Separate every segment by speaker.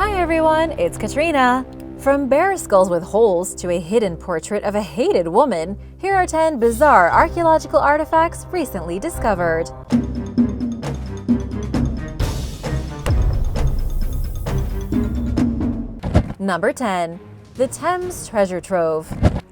Speaker 1: Hi everyone, it's Katrina. From bear skulls with holes to a hidden portrait of a hated woman, here are 10 bizarre archaeological artifacts recently discovered. Number 10. The Thames Treasure Trove.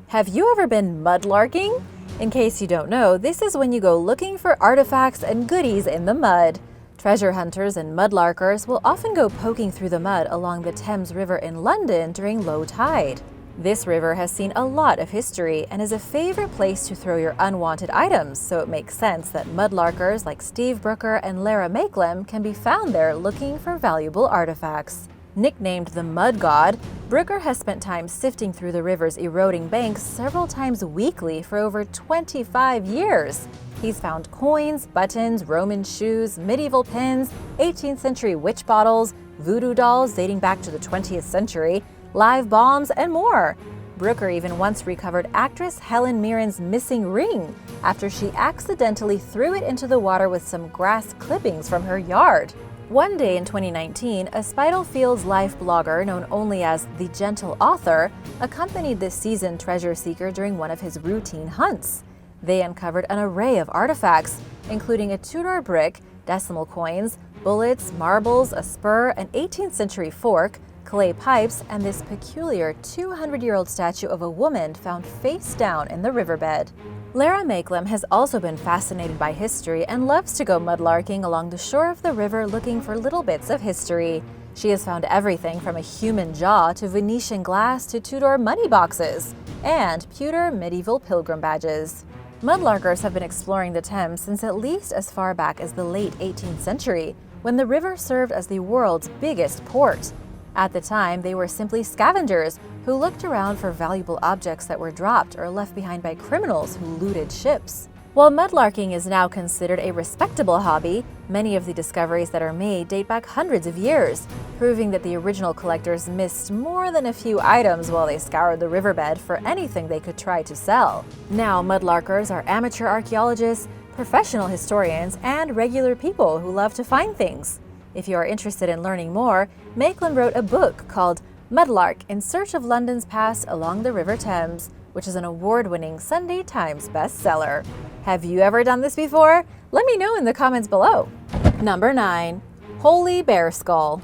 Speaker 1: Have you ever been mudlarking? In case you don't know, this is when you go looking for artifacts and goodies in the mud. Treasure hunters and mudlarkers will often go poking through the mud along the Thames River in London during low tide. This river has seen a lot of history and is a favorite place to throw your unwanted items, so it makes sense that mudlarkers like Steve Brooker and Lara Macabre can be found there looking for valuable artifacts. Nicknamed the Mud God, Brooker has spent time sifting through the river's eroding banks several times weekly for over 25 years. He's found coins, buttons, Roman shoes, medieval pins, 18th century witch bottles, voodoo dolls dating back to the 20th century, live bombs, and more. Brooker even once recovered actress Helen Mirren's missing ring after she accidentally threw it into the water with some grass clippings from her yard. One day in 2019, a Spitalfields life blogger known only as The Gentle Author accompanied this seasoned treasure seeker during one of his routine hunts. They uncovered an array of artifacts, including a Tudor brick, decimal coins, bullets, marbles, a spur, an 18th century fork, clay pipes, and this peculiar 200-year-old statue of a woman found face down in the riverbed. Lara Macabre has also been fascinated by history and loves to go mudlarking along the shore of the river looking for little bits of history. She has found everything from a human jaw to Venetian glass to Tudor money boxes and pewter medieval pilgrim badges. Mudlarkers have been exploring the Thames since at least as far back as the late 18th century, when the river served as the world's biggest port. At the time, they were simply scavengers who looked around for valuable objects that were dropped or left behind by criminals who looted ships. While mudlarking is now considered a respectable hobby, many of the discoveries that are made date back hundreds of years, proving that the original collectors missed more than a few items while they scoured the riverbed for anything they could try to sell. Now, mudlarkers are amateur archaeologists, professional historians, and regular people who love to find things. If you are interested in learning more, Macabre wrote a book called Mudlark: In Search of London's Past Along the River Thames, which is an award-winning Sunday Times bestseller. Have you ever done this before? Let me know in the comments below. Number 9. Holy Bear Skull.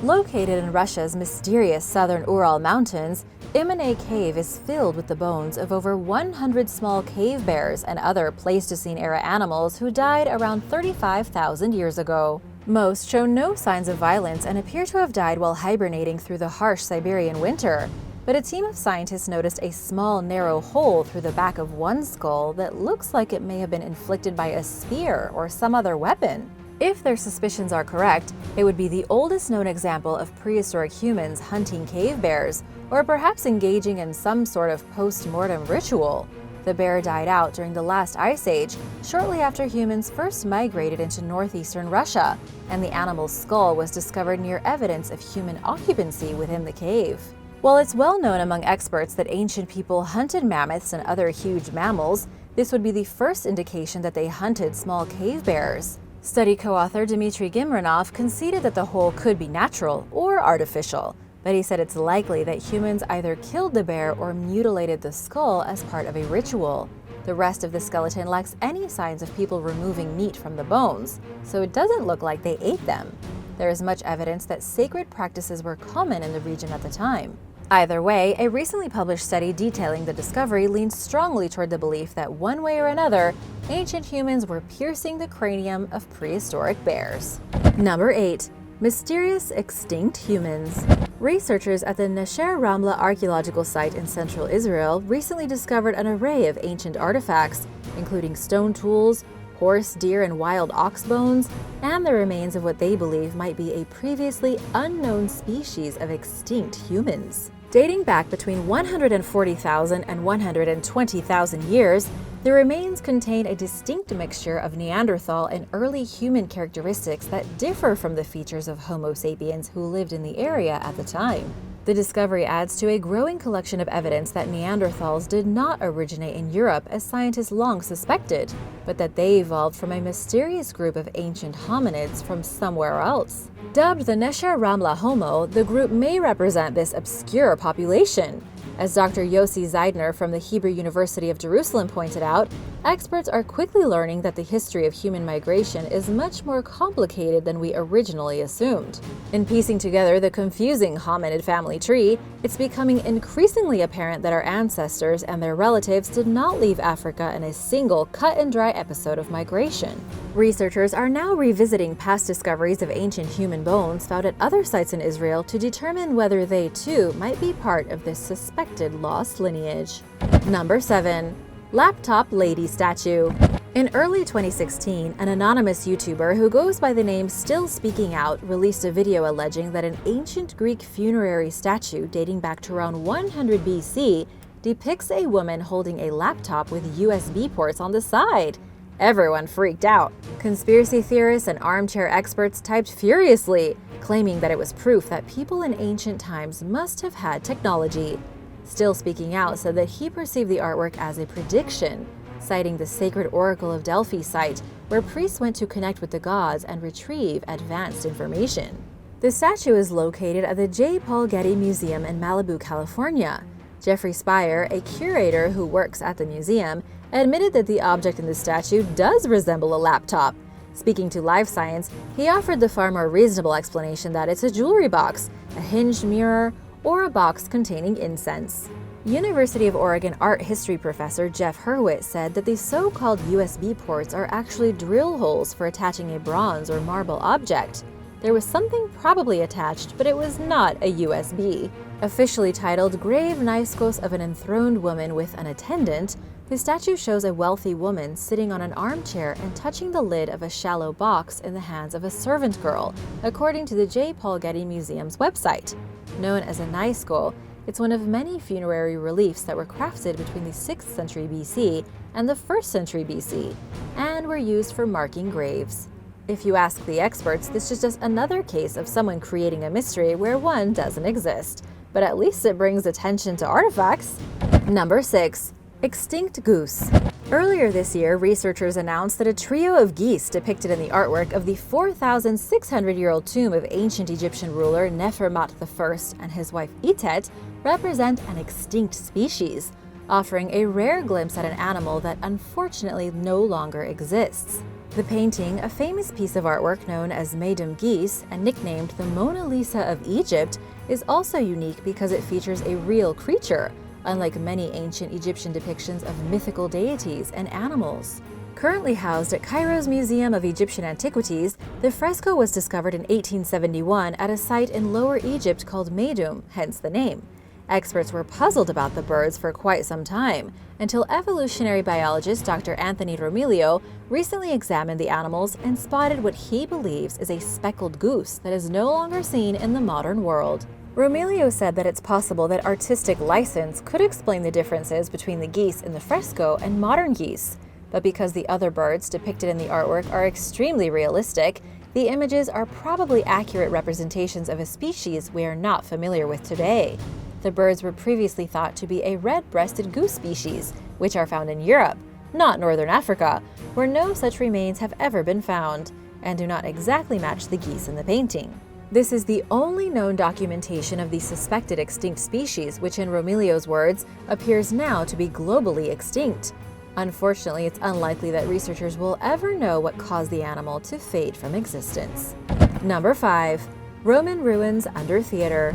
Speaker 1: Located in Russia's mysterious southern Ural Mountains, Imane Cave is filled with the bones of over 100 small cave bears and other Pleistocene-era animals who died around 35,000 years ago. Most show no signs of violence and appear to have died while hibernating through the harsh Siberian winter. But a team of scientists noticed a small, narrow hole through the back of one skull that looks like it may have been inflicted by a spear or some other weapon. If their suspicions are correct, it would be the oldest known example of prehistoric humans hunting cave bears, or perhaps engaging in some sort of post-mortem ritual. The bear died out during the last ice age, shortly after humans first migrated into northeastern Russia, and the animal's skull was discovered near evidence of human occupancy within the cave. While it's well known among experts that ancient people hunted mammoths and other huge mammals, this would be the first indication that they hunted small cave bears. Study co-author Dmitry Gimranov conceded that the hole could be natural or artificial, but he said it's likely that humans either killed the bear or mutilated the skull as part of a ritual. The rest of the skeleton lacks any signs of people removing meat from the bones, so it doesn't look like they ate them. There is much evidence that sacred practices were common in the region at the time. Either way, a recently published study detailing the discovery leans strongly toward the belief that one way or another, ancient humans were piercing the cranium of prehistoric bears. Number 8. Mysterious extinct humans. Researchers at the Nasher Ramla archaeological site in central Israel recently discovered an array of ancient artifacts, including stone tools, horse, deer, and wild ox bones, and the remains of what they believe might be a previously unknown species of extinct humans. Dating back between 140,000 and 120,000 years, the remains contain a distinct mixture of Neanderthal and early human characteristics that differ from the features of Homo sapiens who lived in the area at the time. The discovery adds to a growing collection of evidence that Neanderthals did not originate in Europe as scientists long suspected, but that they evolved from a mysterious group of ancient hominids from somewhere else. Dubbed the Nesher Ramla Homo, the group may represent this obscure population. As Dr. Yossi Zeidner from the Hebrew University of Jerusalem pointed out, experts are quickly learning that the history of human migration is much more complicated than we originally assumed. In piecing together the confusing hominid family tree, it's becoming increasingly apparent that our ancestors and their relatives did not leave Africa in a single cut-and-dry episode of migration. Researchers are now revisiting past discoveries of ancient human bones found at other sites in Israel to determine whether they too might be part of this suspected lost lineage. Number 7. Laptop Lady Statue. In early 2016, an anonymous YouTuber who goes by the name Still Speaking Out released a video alleging that an ancient Greek funerary statue dating back to around 100 BC depicts a woman holding a laptop with USB ports on the side. Everyone freaked out. Conspiracy theorists and armchair experts typed furiously, claiming that it was proof that people in ancient times must have had technology. Still Speaking Out said that he perceived the artwork as a prediction, citing the sacred Oracle of Delphi site, where priests went to connect with the gods and retrieve advanced information. The statue is located at the J. Paul Getty Museum in Malibu, California. Jeffrey Spire, a curator who works at the museum, admitted that the object in the statue does resemble a laptop. Speaking to Live Science, he offered the far more reasonable explanation that it's a jewelry box, a hinged mirror, or a box containing incense. University of Oregon art history professor Jeff Hurwitz said that the so-called USB ports are actually drill holes for attaching a bronze or marble object. There was something probably attached, but it was not a USB. Officially titled Grave Naiskos of an Enthroned Woman with an Attendant, the statue shows a wealthy woman sitting on an armchair and touching the lid of a shallow box in the hands of a servant girl, according to the J. Paul Getty Museum's website. Known as a naisko, it's one of many funerary reliefs that were crafted between the 6th century BC and the 1st century BC, and were used for marking graves. If you ask the experts, this is just another case of someone creating a mystery where one doesn't exist, but at least it brings attention to artifacts. Number 6. Extinct goose. Earlier this year, researchers announced that a trio of geese depicted in the artwork of the 4,600-year-old tomb of ancient Egyptian ruler Nefermat I and his wife Itet represent an extinct species, offering a rare glimpse at an animal that unfortunately no longer exists. The painting, a famous piece of artwork known as Maidum Geese and nicknamed the Mona Lisa of Egypt, is also unique because it features a real creature, unlike many ancient Egyptian depictions of mythical deities and animals. Currently housed at Cairo's Museum of Egyptian Antiquities, the fresco was discovered in 1871 at a site in Lower Egypt called Maidum, hence the name. Experts were puzzled about the birds for quite some time, until evolutionary biologist Dr. Anthony Romilio recently examined the animals and spotted what he believes is a speckled goose that is no longer seen in the modern world. Romilio said that it's possible that artistic license could explain the differences between the geese in the fresco and modern geese, but because the other birds depicted in the artwork are extremely realistic, the images are probably accurate representations of a species we are not familiar with today. The birds were previously thought to be a red-breasted goose species, which are found in Europe, not northern Africa, where no such remains have ever been found, and do not exactly match the geese in the painting. This is the only known documentation of the suspected extinct species, which in Romilio's words, appears now to be globally extinct. Unfortunately, it's unlikely that researchers will ever know what caused the animal to fade from existence. Number 5. Roman ruins under theater.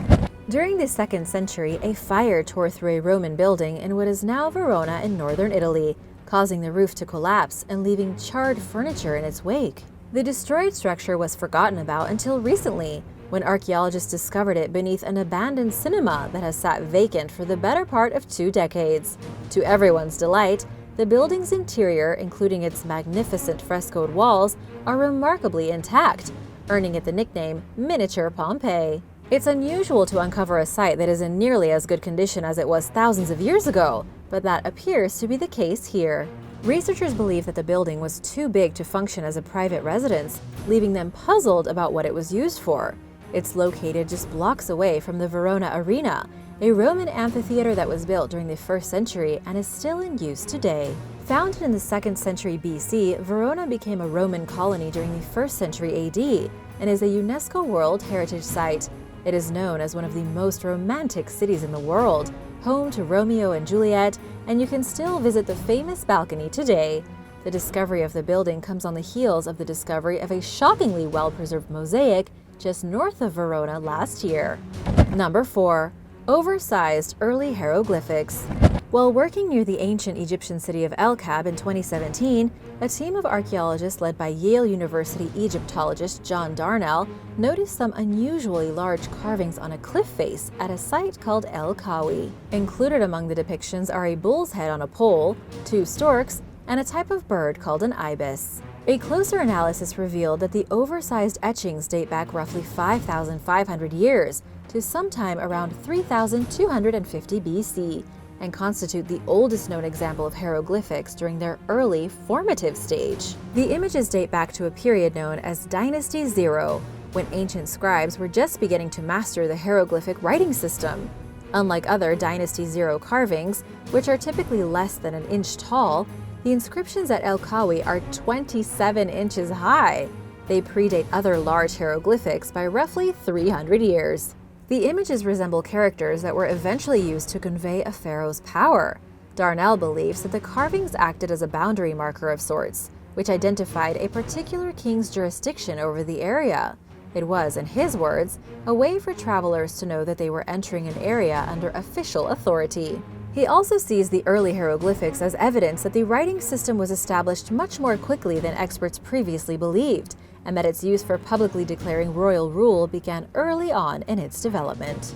Speaker 1: During the 2nd century, a fire tore through a Roman building in what is now Verona in northern Italy, causing the roof to collapse and leaving charred furniture in its wake. The destroyed structure was forgotten about until recently, when archaeologists discovered it beneath an abandoned cinema that has sat vacant for the better part of 2 decades. To everyone's delight, the building's interior, including its magnificent frescoed walls, are remarkably intact, earning it the nickname Miniature Pompeii. It's unusual to uncover a site that is in nearly as good condition as it was thousands of years ago, but that appears to be the case here. Researchers believe that the building was too big to function as a private residence, leaving them puzzled about what it was used for. It's located just blocks away from the Verona Arena, a Roman amphitheater that was built during the 1st century and is still in use today. Founded in the 2nd century BC, Verona became a Roman colony during the 1st century AD and is a UNESCO World Heritage Site. It is known as one of the most romantic cities in the world, home to Romeo and Juliet, and you can still visit the famous balcony today. The discovery of the building comes on the heels of the discovery of a shockingly well-preserved mosaic just north of Verona last year. Number 4. Oversized early hieroglyphics. While working near the ancient Egyptian city of Macabre in 2017, a team of archaeologists led by Yale University Egyptologist John Darnell noticed some unusually large carvings on a cliff face at a site called El Kawi. Included among the depictions are a bull's head on a pole, 2 storks, and a type of bird called an ibis. A closer analysis revealed that the oversized etchings date back roughly 5,500 years to sometime around 3,250 BC and constitute the oldest known example of hieroglyphics during their early formative stage. The images date back to a period known as Dynasty 0, when ancient scribes were just beginning to master the hieroglyphic writing system. Unlike other Dynasty 0 carvings, which are typically less than an inch tall, the inscriptions at El Kawi are 27 inches high. They predate other large hieroglyphics by roughly 300 years. The images resemble characters that were eventually used to convey a pharaoh's power. Darnell believes that the carvings acted as a boundary marker of sorts, which identified a particular king's jurisdiction over the area. It was, in his words, a way for travelers to know that they were entering an area under official authority. He also sees the early hieroglyphics as evidence that the writing system was established much more quickly than experts previously believed, and that its use for publicly declaring royal rule began early on in its development.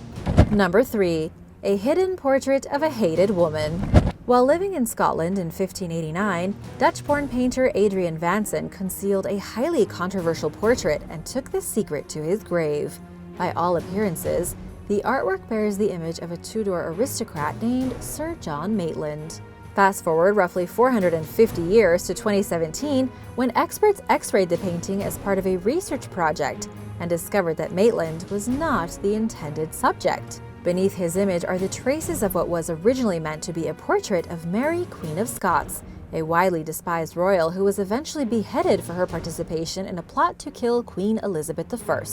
Speaker 1: Number 3. A hidden portrait of a hated woman. While living in Scotland in 1589, Dutch-born painter Adrian Vanson concealed a highly controversial portrait and took the secret to his grave. By all appearances, the artwork bears the image of a Tudor aristocrat named Sir John Maitland. Fast forward roughly 450 years to 2017, when experts x-rayed the painting as part of a research project and discovered that Maitland was not the intended subject. Beneath his image are the traces of what was originally meant to be a portrait of Mary, Queen of Scots, a widely despised royal who was eventually beheaded for her participation in a plot to kill Queen Elizabeth I,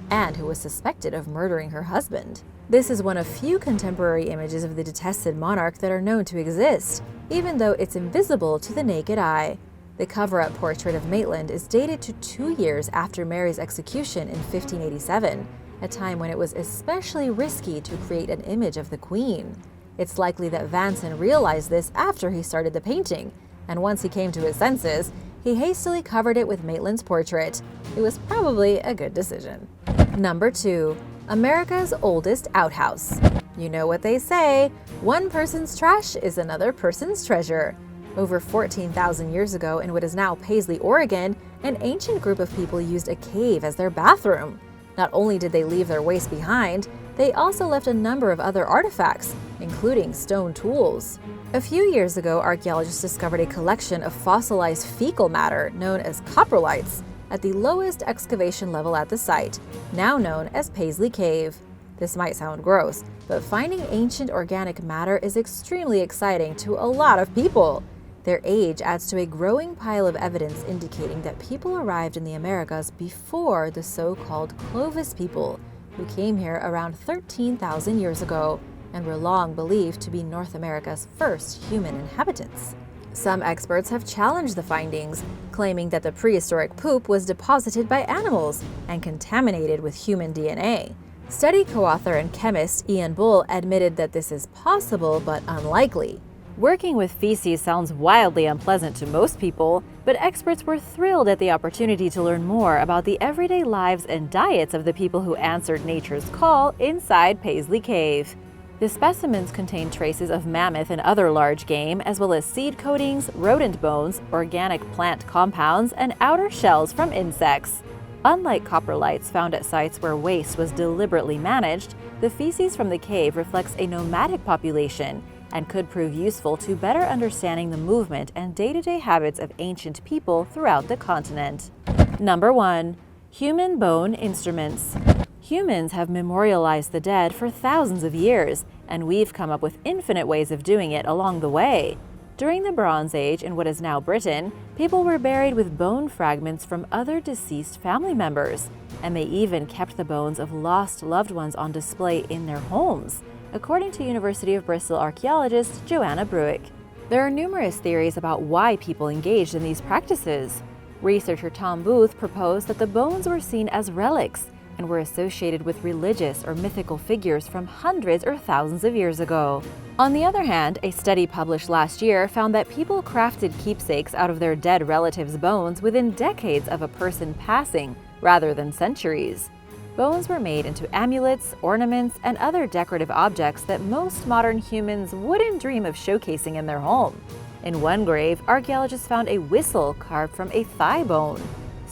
Speaker 1: and who was suspected of murdering her husband. This is one of few contemporary images of the detested monarch that are known to exist, even though it's invisible to the naked eye. The cover-up portrait of Maitland is dated to 2 years after Mary's execution in 1587, a time when it was especially risky to create an image of the Queen. It's likely that Vanson realized this after he started the painting, and once he came to his senses, he hastily covered it with Maitland's portrait. It was probably a good decision. Number 2. America's oldest outhouse. You know what they say, one person's trash is another person's treasure. Over 14,000 years ago in what is now Paisley, Oregon, an ancient group of people used a cave as their bathroom. Not only did they leave their waste behind, they also left a number of other artifacts, including stone tools. A few years ago, archaeologists discovered a collection of fossilized fecal matter known as coprolites at the lowest excavation level at the site, now known as Paisley Cave. This might sound gross, but finding ancient organic matter is extremely exciting to a lot of people. Their age adds to a growing pile of evidence indicating that people arrived in the Americas before the so-called Clovis people, who came here around 13,000 years ago and were long believed to be North America's first human inhabitants. Some experts have challenged the findings, claiming that the prehistoric poop was deposited by animals and contaminated with human DNA. Study co-author and chemist Ian Bull admitted that this is possible but unlikely. Working with feces sounds wildly unpleasant to most people, but experts were thrilled at the opportunity to learn more about the everyday lives and diets of the people who answered nature's call inside Paisley Cave. The specimens contain traces of mammoth and other large game, as well as seed coatings, rodent bones, organic plant compounds, and outer shells from insects. Unlike coprolites found at sites where waste was deliberately managed, the feces from the cave reflects a nomadic population and could prove useful to better understanding the movement and day-to-day habits of ancient people throughout the continent. Number 1. Human bone instruments. Humans have memorialized the dead for thousands of years, and we've come up with infinite ways of doing it along the way. During the Bronze Age in what is now Britain, people were buried with bone fragments from other deceased family members, and they even kept the bones of lost loved ones on display in their homes, according to University of Bristol archaeologist Joanna Bruick. There are numerous theories about why people engaged in these practices. Researcher Tom Booth proposed that the bones were seen as relics and were associated with religious or mythical figures from hundreds or thousands of years ago. On the other hand, a study published last year found that people crafted keepsakes out of their dead relatives' bones within decades of a person passing, rather than centuries. Bones were made into amulets, ornaments, and other decorative objects that most modern humans wouldn't dream of showcasing in their home. In one grave, archaeologists found a whistle carved from a thigh bone.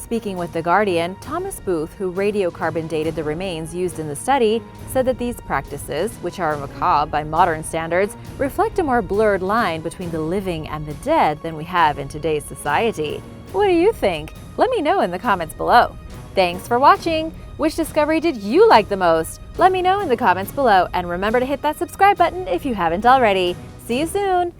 Speaker 1: Speaking with The Guardian, Thomas Booth, who radiocarbon dated the remains used in the study, said that these practices, which are macabre by modern standards, reflect a more blurred line between the living and the dead than we have in today's society. What do you think? Let me know in the comments below. Thanks for watching! Which discovery did you like the most? Let me know in the comments below, and remember to hit that subscribe button if you haven't already. See you soon!